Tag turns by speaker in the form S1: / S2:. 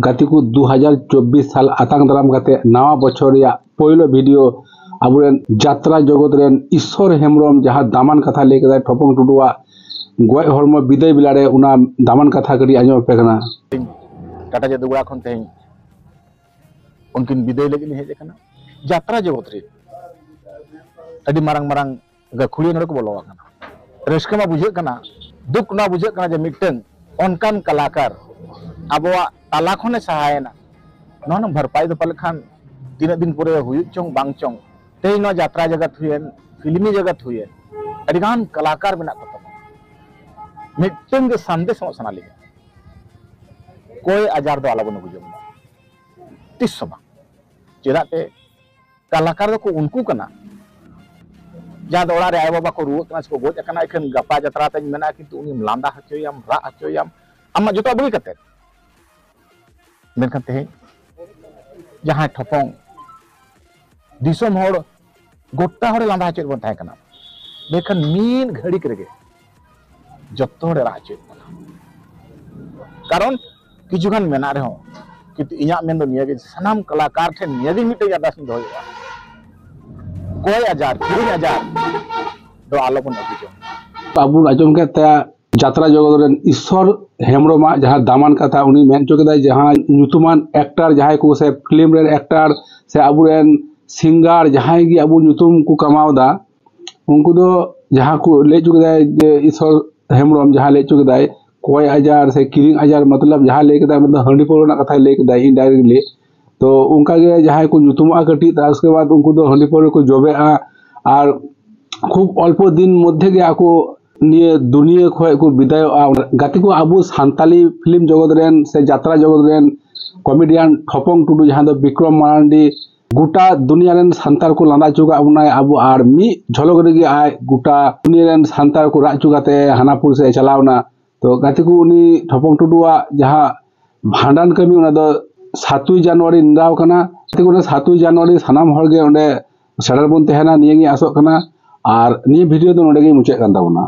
S1: गाती को 2024 साल आतांग दाराम काते नवा बछर या पहिलो वीडियो आबुरेन यात्रा जगत रेन ईश्वर हेम्ब्रम जहां दामान कथा लेके ठपंग टुडुआ गय हरम विदाय बिलारे उना दामान कथा करी आजम पे कना
S2: टाटा जे दुगड़ा खन तें उनकिन विदाय लगी हेज कना यात्रा जगत रे अडी मारंग मारंग गखुड़ी नरे को बोलो कना रस्का मा बुझे कना दुख ना बुझे कना जे मिटन अनकान कलाकार आबोआ ताला खने सहायना नन भरपाई दो पलखान तीन दिन पुरे हुई चोंग बांग चोंग तेई न यात्रा जगत हुएन फिल्मी जगत हुएन अडिगान कलाकार मेना को मिटन के संदेश सना ली कोई आजार दो आला बन बुझो तिस समा चेदाते कलाकार को उनको कना जहाँ दौड़ा रे आय बाबा को रुआ कना को गोज कना इखन गपा जतरा तन मेना किंतु उनी लांदा हचोयाम रा हचोयाम आमा जतो बगी कते मेनखान तेहे जहाँ ठपंग दिसम होड़ गोटा होड़ लांदा हचो बन थाय कना मेनखान मीन घड़ी करगे जतो होड़ रा हचो कारण किछुगान मेना रे हो किंतु इया मेन दो निया के सनाम कलाकार ठे नियादी मिटे अरदास नि दोया कोई आजार किरी आजार दो आलो बन अभिजो
S1: आबु आजम के ता यात्रा जगत रेन ईश्वर हेम्ब्रम जहां दामान कथा उनी मेन चोके जहां नुतुमान एक्टर जहां को से फिल्म रेन एक्टर से आबु रेन सिंगर जहां गी आबु नुतुम को कमावदा उनको दो जहां को ले चुके जे ईश्वर हेम्ब्रम जहां ले चुके कोई आजार से किरी आजार मतलब जहां ले के मतलब हंडी पौर ना कथा ले के इनडायरेक्टली तो उनका के जहां को नुतुमा कटी उसके बाद उनको दो हंडी पौर को जोबे और खूब अल्प दिन मध्य के आको निये दुनिया खय को विदाय गाती को आबू सान्ताली फिल्म जगत रेन से यात्रा जगत रेन कमेडियन ठपंग टुडू जहां दो विक्रम मारांडी गोटा दुनिया रेन सांतार को लांदा चुका उनाय आबू आर मी झलक रेगी आय गोटा दुनिया रेन सांतार को रा चुकाते हानापुर से चलावना तो गाती को उनी ठपंग टुडुआ जहां भांडान कमी उना दो 7 जनवरी निराव कना गाती को 7 जनवरी सनाम हरगे ओंडे सेडर बन तेहना नियेगी आसोक कना और निये वीडियो दो नोडे गे मुचाद कान ताबोना।